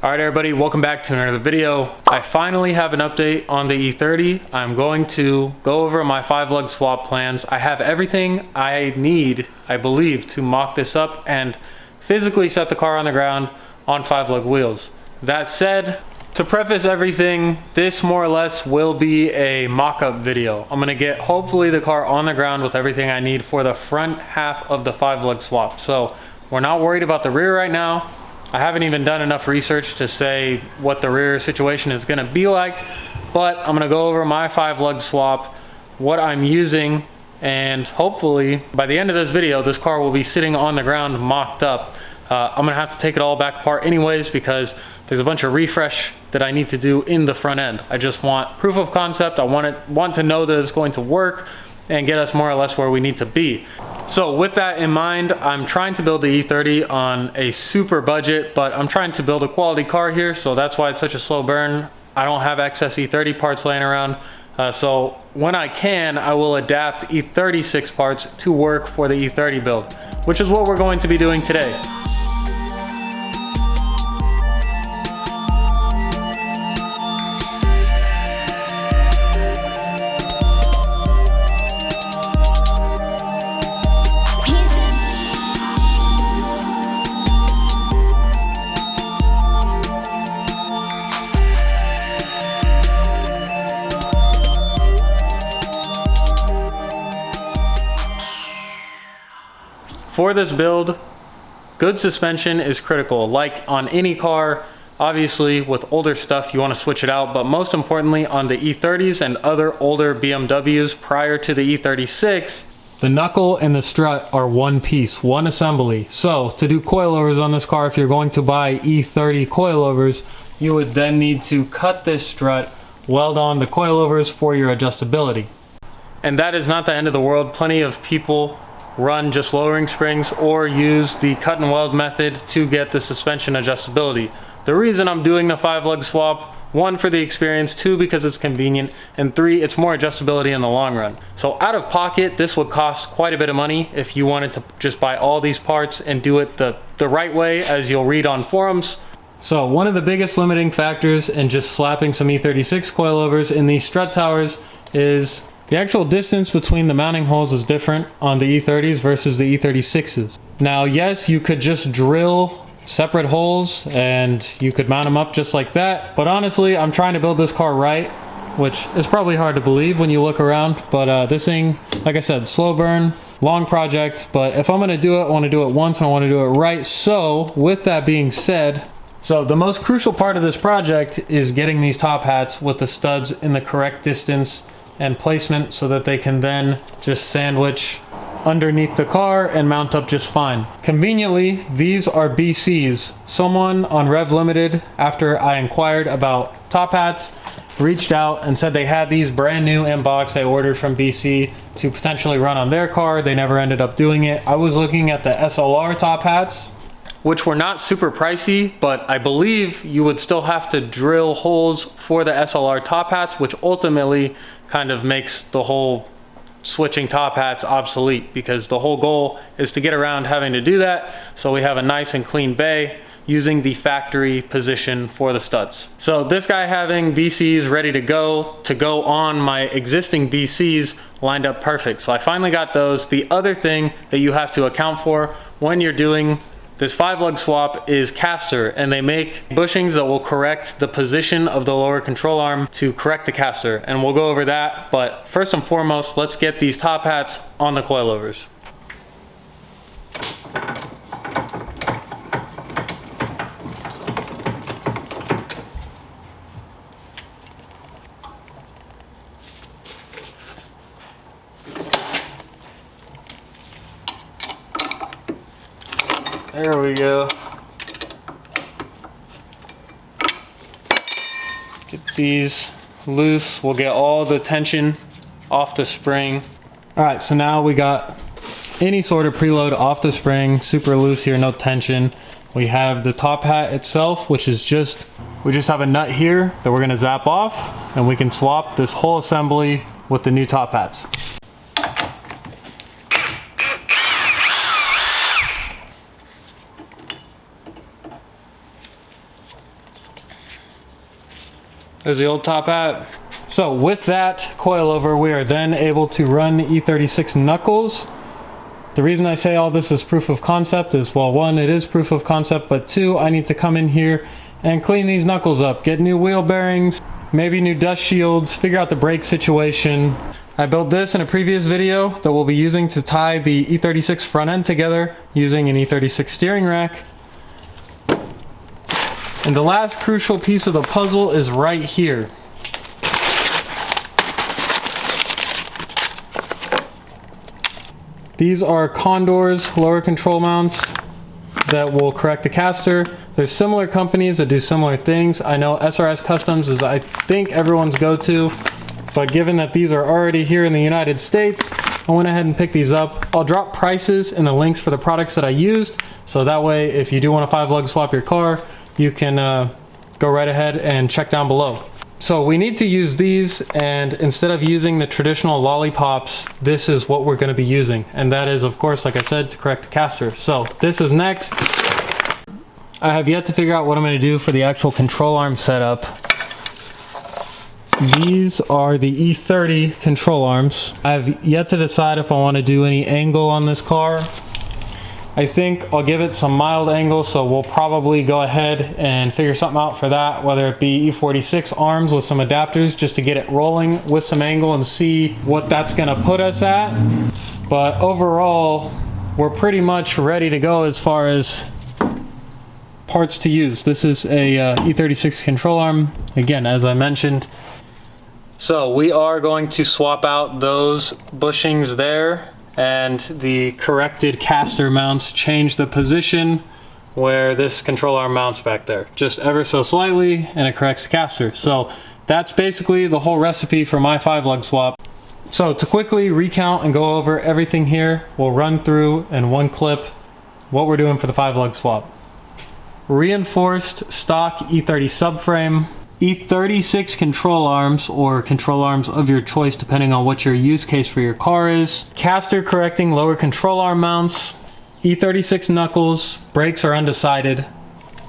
Alright everybody, welcome back to another video. I finally have an update on the E30. I'm going to go over my 5-lug swap plans. I have everything I need, I believe, to mock this up and physically set the car on the ground on 5-lug wheels. That said, to preface everything, this more or less will be a mock-up video. I'm going to get hopefully the car on the ground with everything I need for the front half of the 5-lug swap. So we're not worried about the rear right now. I haven't even done enough research to say what the rear situation is going to be like, but I'm going to go over my 5-lug swap, what I'm using, and hopefully by the end of this video, this car will be sitting on the ground mocked up. I'm going to have to take it all back apart anyways because there's a bunch of refresh that I need to do in the front end. I just want proof of concept. I want to know that it's going to work and get us more or less where we need to be. So with that in mind, I'm trying to build the E30 on a super budget, but I'm trying to build a quality car here, so that's why it's such a slow burn. I don't have excess E30 parts laying around, so when I can, I will adapt E36 parts to work for the E30 build, which is what we're going to be doing today. For this build, good suspension is critical. Like on any car, obviously with older stuff you want to switch it out, but most importantly on the E30s and other older BMWs prior to the E36, the knuckle and the strut are one piece, one assembly. So to do coilovers on this car, if you're going to buy E30 coilovers, you would then need to cut this strut, weld on the coilovers for your adjustability. And that is not the end of the world. Plenty of people run just lowering springs or use the cut and weld method to get the suspension adjustability. The reason I'm doing the 5-lug swap, 1, for the experience, 2, because it's convenient, and 3, it's more adjustability in the long run. So out of pocket, this would cost quite a bit of money if you wanted to just buy all these parts and do it the right way, as you'll read on forums. So one of the biggest limiting factors in just slapping some E36 coilovers in these strut towers is the actual distance between the mounting holes is different on the E30s versus the E36s. Now, yes, you could just drill separate holes and you could mount them up just like that, but honestly, I'm trying to build this car right, which is probably hard to believe when you look around, but this thing, like I said, slow burn, long project, but if I'm gonna do it, I wanna do it once, and I wanna do it right. So with that being said, the most crucial part of this project is getting these top hats with the studs in the correct distance and placement so that they can then just sandwich underneath the car and mount up just fine. Conveniently, these are BCs. Someone on Rev Limited, after I inquired about top hats, reached out and said they had these brand new in box they ordered from BC to potentially run on their car. They never ended up doing it. I was looking at the SLR top hats, which were not super pricey, but I believe you would still have to drill holes for the SLR top hats, which ultimately kind of makes the whole switching top hats obsolete, because the whole goal is to get around having to do that, so we have a nice and clean bay using the factory position for the studs. So this guy having BCs ready to go on my existing BCs lined up perfect. So I finally got those. The other thing that you have to account for when you're doing this 5-lug swap is caster, and they make bushings that will correct the position of the lower control arm to correct the caster, and we'll go over that. But first and foremost, let's get these top hats on the coilovers. There we go. Get these loose. We'll get all the tension off the spring. All right, so now we got any sort of preload off the spring, super loose here, no tension. We have the top hat itself, which is we just have a nut here that we're gonna zap off, and we can swap this whole assembly with the new top hats. There's the old top hat. So with that coilover, we are then able to run E36 knuckles. The reason I say all this is proof of concept is, well, one, it is proof of concept, but two, I need to come in here and clean these knuckles up, get new wheel bearings, maybe new dust shields, figure out the brake situation. I built this in a previous video that we'll be using to tie the E36 front end together using an E36 steering rack. And the last crucial piece of the puzzle is right here. These are Condor's lower control mounts that will correct the caster. There's similar companies that do similar things. I know SRS Customs is, I think, everyone's go-to, but given that these are already here in the United States, I went ahead and picked these up. I'll drop prices in the links for the products that I used, so that way if you do want to 5-lug swap your car, you can go right ahead and check down below. So we need to use these, and instead of using the traditional lollipops, this is what we're going to be using, and that is, of course, like I said, to correct the caster. So this is next. I have yet to figure out what I'm going to do for the actual control arm setup. These are the E30 control arms. I have yet to decide if I want to do any angle on this car. I think I'll give it some mild angle, so we'll probably go ahead and figure something out for that, whether it be E46 arms with some adapters just to get it rolling with some angle and see what that's going to put us at. But overall, we're pretty much ready to go as far as parts to use. This is a E36 control arm, again, as I mentioned. So we are going to swap out those bushings there, and the corrected caster mounts change the position where this control arm mounts back there, just ever so slightly, and it corrects the caster. So that's basically the whole recipe for my 5-lug swap. So to quickly recount and go over everything here, we'll run through in one clip what we're doing for the 5-lug swap. Reinforced stock E30 subframe, E36 control arms, or control arms of your choice depending on what your use case for your car is, caster correcting lower control arm mounts, E36 knuckles, brakes are undecided,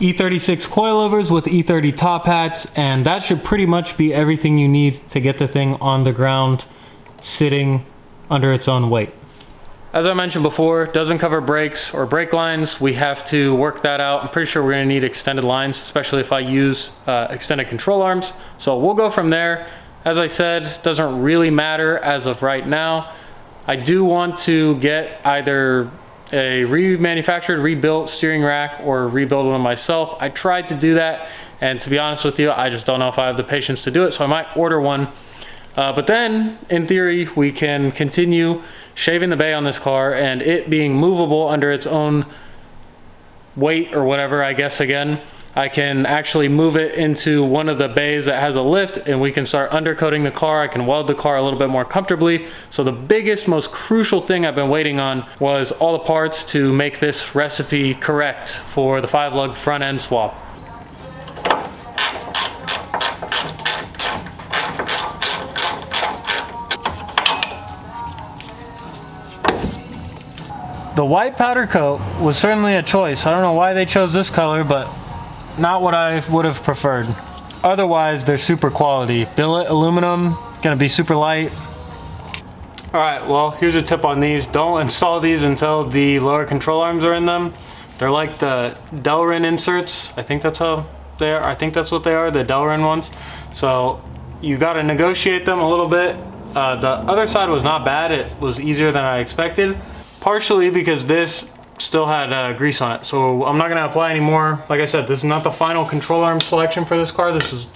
E36 coilovers with E30 top hats, and that should pretty much be everything you need to get the thing on the ground sitting under its own weight. As I mentioned before, doesn't cover brakes or brake lines. We have to work that out. I'm pretty sure we're gonna need extended lines, especially if I use extended control arms. So we'll go from there. As I said, doesn't really matter as of right now. I do want to get either a remanufactured, rebuilt steering rack or rebuild one myself. I tried to do that, and to be honest with you, I just don't know if I have the patience to do it, so I might order one. But then, in theory, we can continue shaving the bay on this car, and it being movable under its own weight or whatever, I guess, again, I can actually move it into one of the bays that has a lift, and we can start undercoating the car. I can weld the car a little bit more comfortably. So the biggest, most crucial thing I've been waiting on was all the parts to make this recipe correct for the 5-lug front end swap. The white powder coat was certainly a choice. I don't know why they chose this color, but not what I would have preferred. Otherwise, they're super quality. Billet aluminum, gonna be super light. All right, well, here's a tip on these. Don't install these until the lower control arms are in them. They're like the 𝙠𝙚 inserts. I think that's how they are. I think that's what they are, the 𝙠𝙚 ones. So you gotta negotiate them a little bit. The other side was not bad. It was easier than I expected. Partially because this still had grease on it, so I'm not gonna apply any more. Like I said, this is not the final control arm selection for this car. This is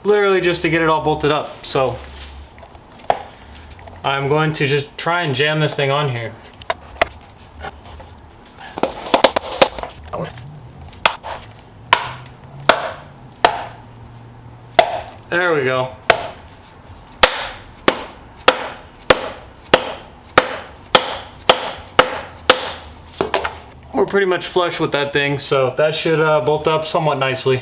literally just to get it all bolted up. So I'm going to just try and jam this thing on here. There we go. We're pretty much flush with that thing, so that should bolt up somewhat nicely.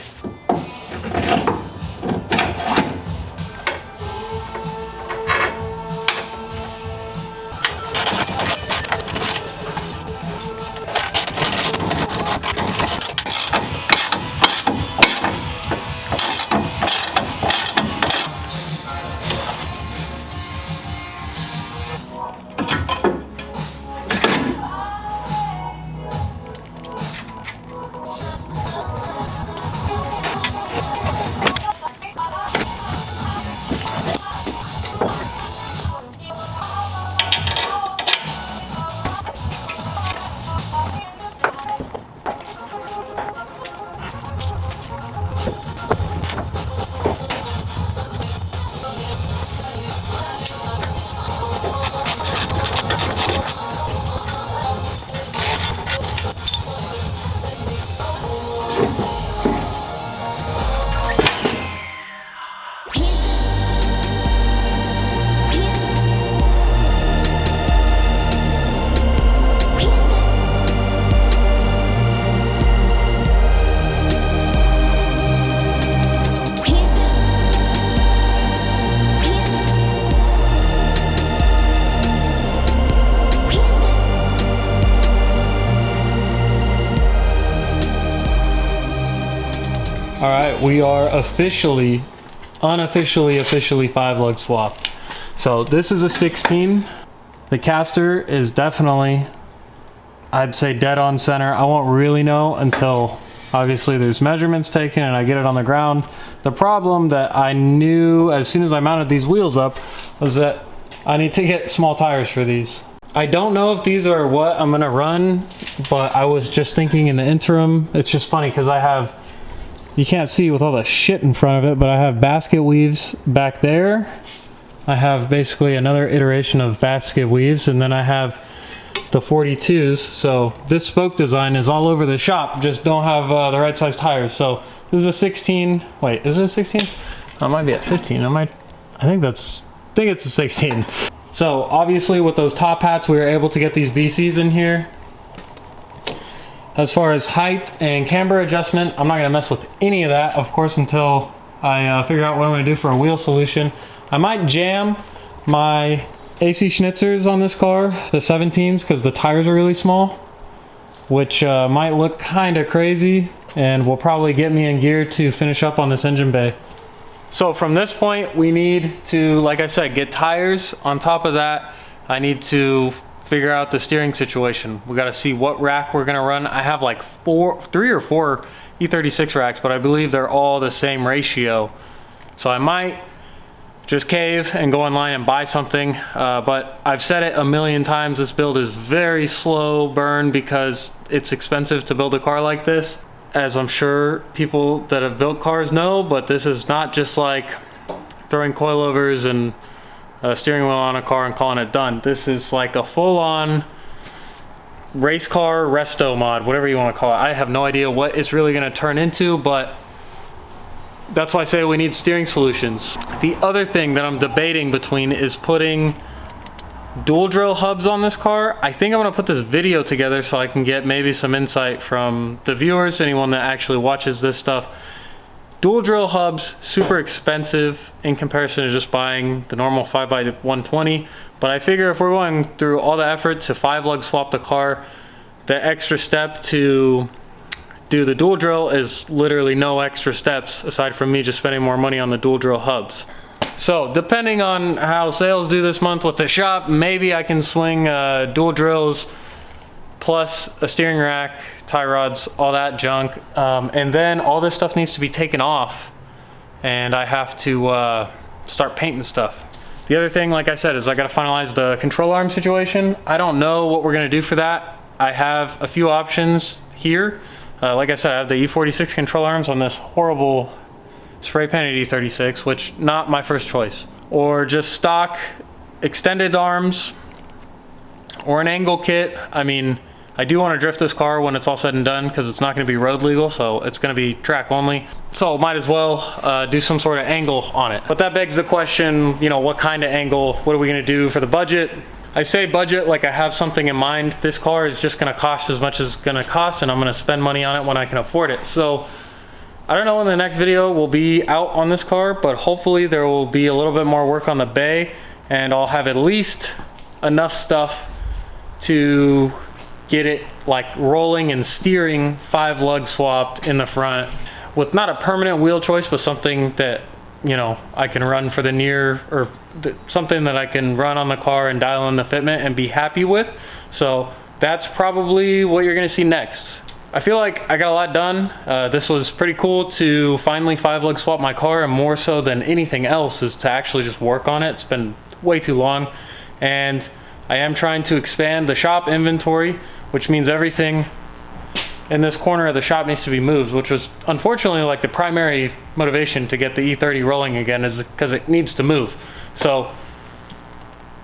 All right, we are unofficially 5-lug swapped. So this is a 16. The caster is definitely, I'd say, dead on center. I won't really know until obviously there's measurements taken and I get it on the ground. The problem that I knew as soon as I mounted these wheels up was that I need to get small tires for these. I don't know if these are what I'm gonna run, but I was just thinking in the interim. It's just funny because I have, you can't see with all the shit in front of it, but I have basket weaves back there. I have basically another iteration of basket weaves, and then I have the 42s. So this spoke design is all over the shop, just don't have the right size tires. So this is a 16. Wait, is it a 16? I might be at 15. I think it's a 16. So obviously with those top hats, we were able to get these BCs in here. As far as height and camber adjustment, I'm not gonna mess with any of that, of course, until I figure out what I'm gonna do for a wheel solution. I might jam my AC Schnitzers on this car, the 17s, because the tires are really small, which might look kind of crazy, and will probably get me in gear to finish up on this engine bay. So from this point, we need to, like I said, get tires. On top of that, I need to figure out the steering situation. We got to see what rack we're gonna run. I have like 3 or 4 E36 racks, but I believe they're all the same ratio. So I might just cave and go online and buy something. But I've said it a million times, this build is very slow burn because it's expensive to build a car like this. As I'm sure people that have built cars know, but this is not just like throwing coilovers and a steering wheel on a car and calling it done. This is like a full-on race car resto mod, whatever you want to call it. I have no idea what it's really going to turn into, but that's why I say we need steering solutions. The other thing that I'm debating between is putting dual drill hubs on this car. I think I'm going to put this video together so I can get maybe some insight from the viewers, anyone that actually watches this stuff. Dual drill hubs, super expensive in comparison to just buying the normal 5x120. But I figure if we're going through all the effort to 5-lug swap the car, the extra step to do the dual drill is literally no extra steps aside from me just spending more money on the dual drill hubs. So depending on how sales do this month with the shop, maybe I can swing dual drills plus a steering rack, tie rods, all that junk. And then all this stuff needs to be taken off and I have to start painting stuff. The other thing, like I said, is I gotta finalize the control arm situation. I don't know what we're gonna do for that. I have a few options here. Like I said, I have the E46 control arms on this horrible spray painted E36, which not my first choice. Or just stock extended arms or an angle kit. I mean, I do want to drift this car when it's all said and done because it's not going to be road legal, so it's going to be track only. So might as well do some sort of angle on it. But that begs the question, you know, what kind of angle? What are we going to do for the budget? I say budget like I have something in mind. This car is just going to cost as much as it's going to cost, and I'm going to spend money on it when I can afford it. So I don't know when the next video will be out on this car, but hopefully there will be a little bit more work on the bay, and I'll have at least enough stuff to get it like rolling and steering 5-lug swapped in the front with not a permanent wheel choice, but something that, you know, I can run for the near, or something that I can run on the car and dial in the fitment and be happy with. So that's probably what you're gonna see next. I feel like I got a lot done. This was pretty cool to finally 5-lug swap my car, and more so than anything else is to actually just work on it. It's been way too long, and I am trying to expand the shop inventory, which means everything in this corner of the shop needs to be moved, which was unfortunately like the primary motivation to get the E30 rolling again, is because it needs to move. So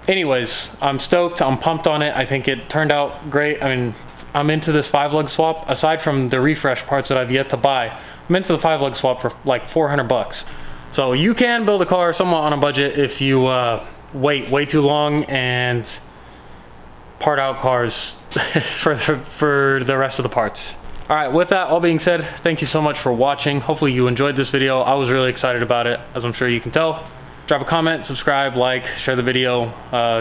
anyways, I'm stoked, I'm pumped on it. I think it turned out great. I mean, I'm into this 5-lug swap. Aside from the refresh parts that I've yet to buy, I'm into the 5-lug swap for like 400 bucks. So you can build a car somewhat on a budget if you wait way too long and part out cars for the rest of the parts. All right, with that all being said, thank you so much for watching. Hopefully you enjoyed this video. I was really excited about it, as I'm sure you can tell. Drop a comment, subscribe, like, share the video.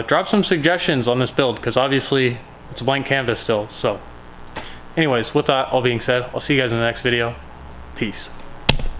Drop some suggestions on this build, because obviously it's a blank canvas still. So anyways, with that all being said, I'll see you guys in the next video. Peace.